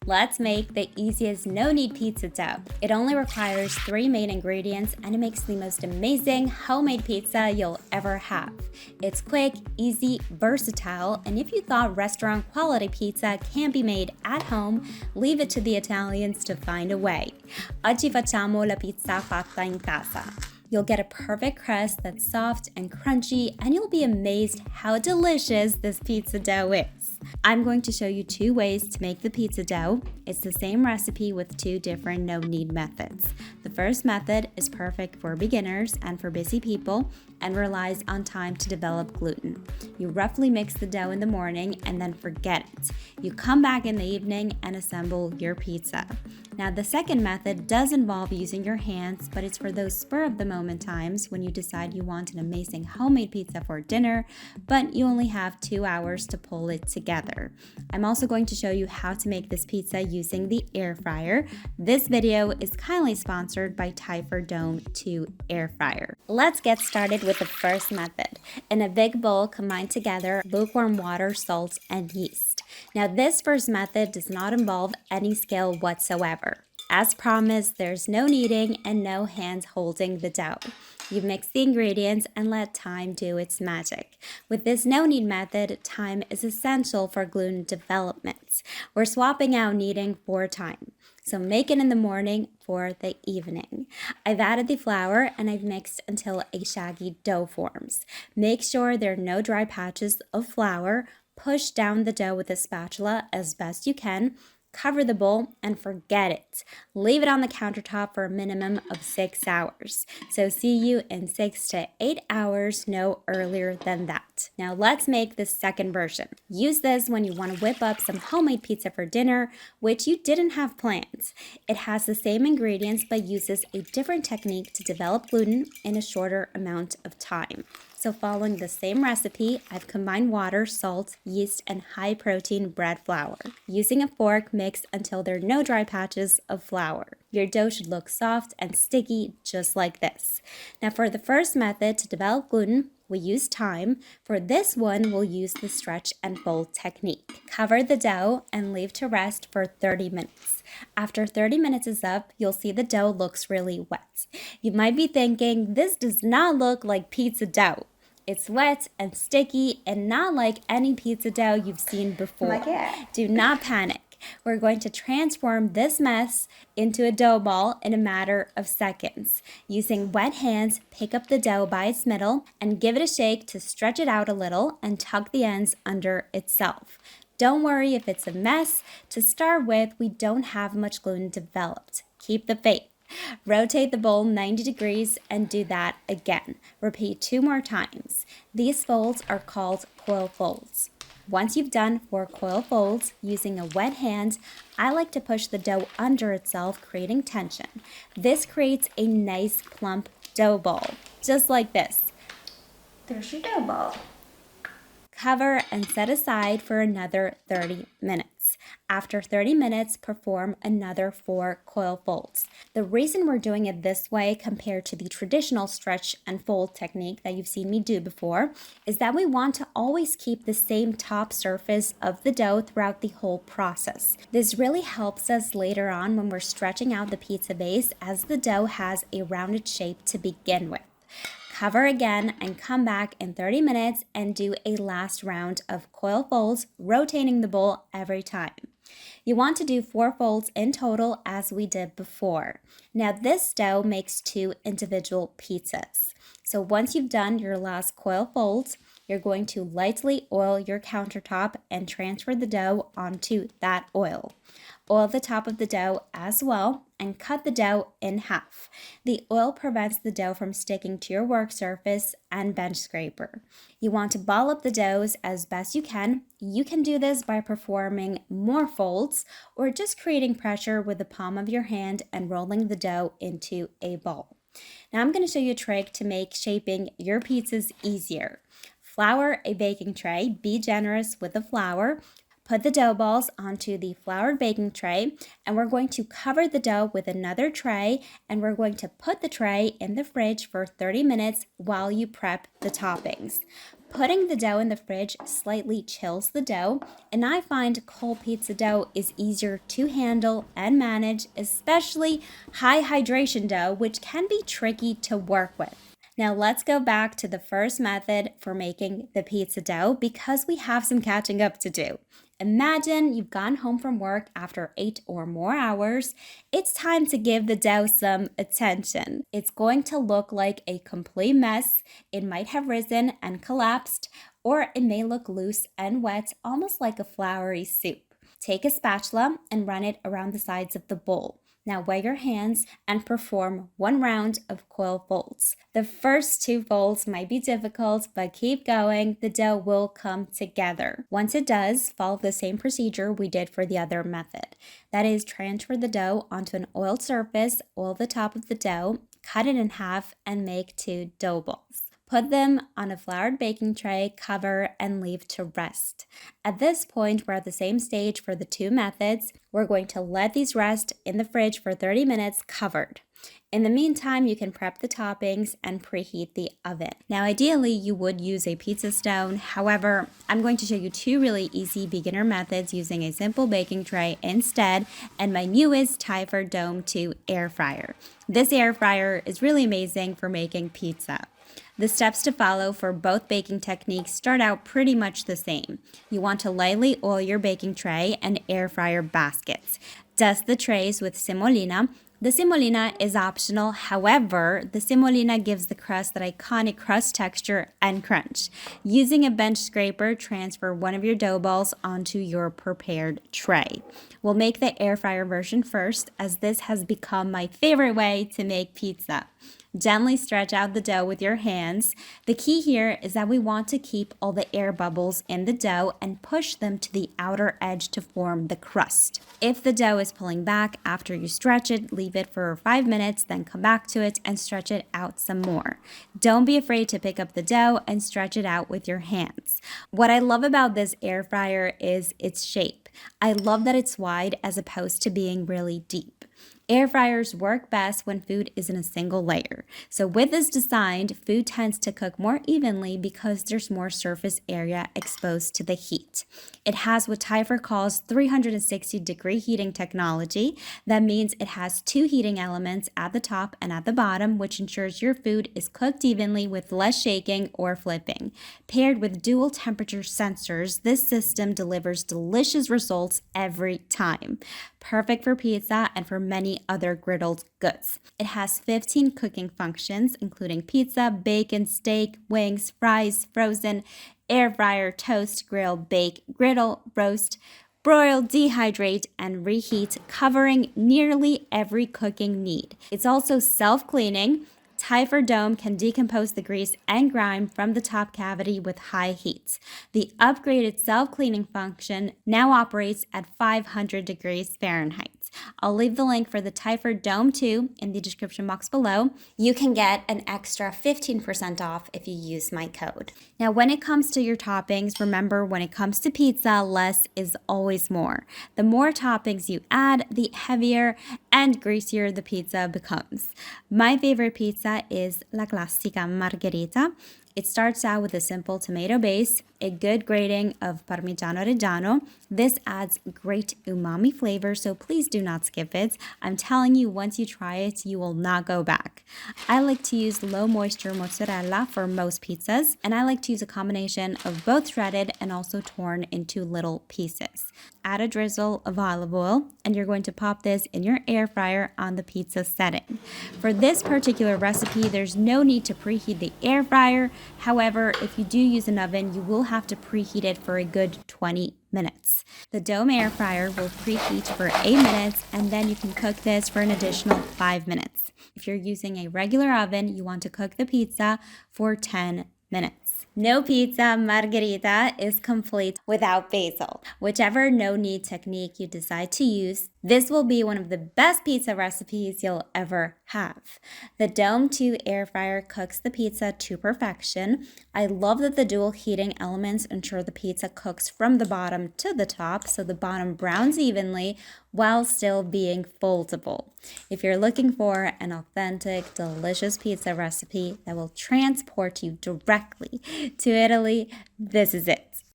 Let's make the easiest no-knead pizza dough. It only requires 3 main ingredients and it makes the most amazing homemade pizza you'll ever have. It's quick, easy, versatile, and if you thought restaurant quality pizza can't be made at home, leave it to the Italians to find a way. Oggi facciamo la pizza fatta in casa. You'll get a perfect crust that's soft and crunchy, and you'll be amazed how delicious this pizza dough is. I'm going to show you 2 ways to make the pizza dough. It's the same recipe with 2 different no-knead methods. The first method is perfect for beginners and for busy people and relies on time to develop gluten. You roughly mix the dough in the morning and then forget it. You come back in the evening and assemble your pizza. Now, the second method does involve using your hands, but it's for those spur-of-the-moment times when you decide you want an amazing homemade pizza for dinner, but you only have 2 hours to pull it together. I'm also going to show you how to make this pizza using the air fryer. This video is kindly sponsored by Typhor Dome 2 air fryer. Let's get started with the first method. In a big bowl, combine together lukewarm water, salt, and yeast. Now, this first method does not involve any skill whatsoever. As promised, there's no kneading and no hands holding the dough. You mix the ingredients and let time do its magic. With this no-knead method, time is essential for gluten development. We're swapping out kneading for time. So make it in the morning for the evening. I've added the flour and I've mixed until a shaggy dough forms. Make sure there are no dry patches of flour. Push down the dough with a spatula as best you can. Cover the bowl and forget it. Leave it on the countertop for a minimum of 6 hours. So see you in 6 to 8 hours, no earlier than that. Now let's make the second version. Use this when you want to whip up some homemade pizza for dinner, which you didn't have planned. It has the same ingredients but uses a different technique to develop gluten in a shorter amount of time. So following the same recipe, I've combined water, salt, yeast, and high-protein bread flour. Using a fork, mix until there are no dry patches of flour. Your dough should look soft and sticky, just like this. Now for the first method to develop gluten, we use time. For this one, we'll use the stretch and fold technique. Cover the dough and leave to rest for 30 minutes. After 30 minutes is up, you'll see the dough looks really wet. You might be thinking, this does not look like pizza dough. It's wet and sticky and not like any pizza dough you've seen before. Do not panic. We're going to transform this mess into a dough ball in a matter of seconds. Using wet hands, pick up the dough by its middle and give it a shake to stretch it out a little and tuck the ends under itself. Don't worry if it's a mess. To start with, we don't have much gluten developed. Keep the faith. Rotate the bowl 90 degrees and do that again. Repeat 2 more times. These folds are called coil folds. Once you've done 4 coil folds, using a wet hand, I like to push the dough under itself, creating tension. This creates a nice plump dough ball, just like this. There's your dough ball. Cover and set aside for another 30 minutes. After 30 minutes, perform another 4 coil folds. The reason we're doing it this way compared to the traditional stretch and fold technique that you've seen me do before is that we want to always keep the same top surface of the dough throughout the whole process. This really helps us later on when we're stretching out the pizza base as the dough has a rounded shape to begin with. Cover again and come back in 30 minutes and do a last round of coil folds, rotating the bowl every time. You want to do 4 folds in total as we did before. Now this dough makes 2 individual pizzas. So once you've done your last coil folds, you're going to lightly oil your countertop and transfer the dough onto that oil. Oil the top of the dough as well and cut the dough in half. The oil prevents the dough from sticking to your work surface and bench scraper. You want to ball up the doughs as best you can. You can do this by performing more folds or just creating pressure with the palm of your hand and rolling the dough into a ball. Now I'm going to show you a trick to make shaping your pizzas easier. Flour a baking tray. Be generous with the flour. Put the dough balls onto the floured baking tray, and we're going to cover the dough with another tray, and we're going to put the tray in the fridge for 30 minutes while you prep the toppings. Putting the dough in the fridge slightly chills the dough, and I find cold pizza dough is easier to handle and manage, especially high hydration dough, which can be tricky to work with. Now let's go back to the first method for making the pizza dough because we have some catching up to do. Imagine you've gone home from work after 8 or more hours. It's time to give the dough some attention. It's going to look like a complete mess. It might have risen and collapsed, or it may look loose and wet, almost like a floury soup. Take a spatula and run it around the sides of the bowl. Now wet your hands and perform 1 round of coil folds. The first 2 folds might be difficult, but keep going. The dough will come together. Once it does, follow the same procedure we did for the other method. That is, transfer the dough onto an oiled surface, oil the top of the dough, cut it in half, and make 2 dough balls. Put them on a floured baking tray, cover, and leave to rest. At this point, we're at the same stage for the 2 methods. We're going to let these rest in the fridge for 30 minutes covered. In the meantime, you can prep the toppings and preheat the oven. Now, ideally, you would use a pizza stone. However, I'm going to show you 2 really easy beginner methods using a simple baking tray instead, and my newest Typhor Dome 2 air fryer. This air fryer is really amazing for making pizza. The steps to follow for both baking techniques start out pretty much the same. You want to lightly oil your baking tray and air fryer baskets. Dust the trays with semolina. The semolina is optional, however, the semolina gives the crust that iconic crust texture and crunch. Using a bench scraper, transfer one of your dough balls onto your prepared tray. We'll make the air fryer version first, as this has become my favorite way to make pizza. Gently stretch out the dough with your hands. The key here is that we want to keep all the air bubbles in the dough and push them to the outer edge to form the crust. If the dough is pulling back after you stretch it, leave it for 5 minutes, then come back to it and stretch it out some more. Don't be afraid to pick up the dough and stretch it out with your hands. What I love about this air fryer is its shape. I love that it's wide as opposed to being really deep. Air fryers work best when food is in a single layer. So with this design, food tends to cook more evenly because there's more surface area exposed to the heat. It has what Typhor calls 360-degree heating technology. That means it has 2 heating elements at the top and at the bottom, which ensures your food is cooked evenly with less shaking or flipping. Paired with dual temperature sensors, this system delivers delicious results every time. Perfect for pizza and for many other griddled goods. It has 15 cooking functions, including pizza, bacon, steak, wings, fries, frozen, air fryer, toast, grill, bake, griddle, roast, broil, dehydrate, and reheat, covering nearly every cooking need. It's also self-cleaning. Typhor Dome can decompose the grease and grime from the top cavity with high heat. The upgraded self-cleaning function now operates at 500 degrees Fahrenheit. I'll leave the link for the Typhor Dome 2 in the description box below. You can get an extra 15% off if you use my code. Now, when it comes to your toppings, remember when it comes to pizza, less is always more. The more toppings you add, the heavier and greasier the pizza becomes. My favorite pizza is La Classica Margherita. It starts out with a simple tomato base, a good grating of Parmigiano Reggiano. This adds great umami flavor, so please do not skip it. I'm telling you, once you try it, you will not go back. I like to use low moisture mozzarella for most pizzas, and I like to use a combination of both shredded and also torn into little pieces. Add a drizzle of olive oil, and you're going to pop this in your air fryer on the pizza setting. For this particular recipe, there's no need to preheat the air fryer. However, if you do use an oven, you will have to preheat it for a good 20 minutes. The Dome air fryer will preheat for 8 minutes, and then you can cook this for an additional 5 minutes. If you're using a regular oven, you want to cook the pizza for 10 minutes. No pizza margherita is complete without basil. Whichever no-knead technique you decide to use, This will be one of the best pizza recipes you'll ever have. The Dome 2 air fryer cooks the pizza to perfection. I love that the dual heating elements ensure the pizza cooks from the bottom to the top so the bottom browns evenly while still being foldable. If you're looking for an authentic, delicious pizza recipe that will transport you directly to Italy, this is it.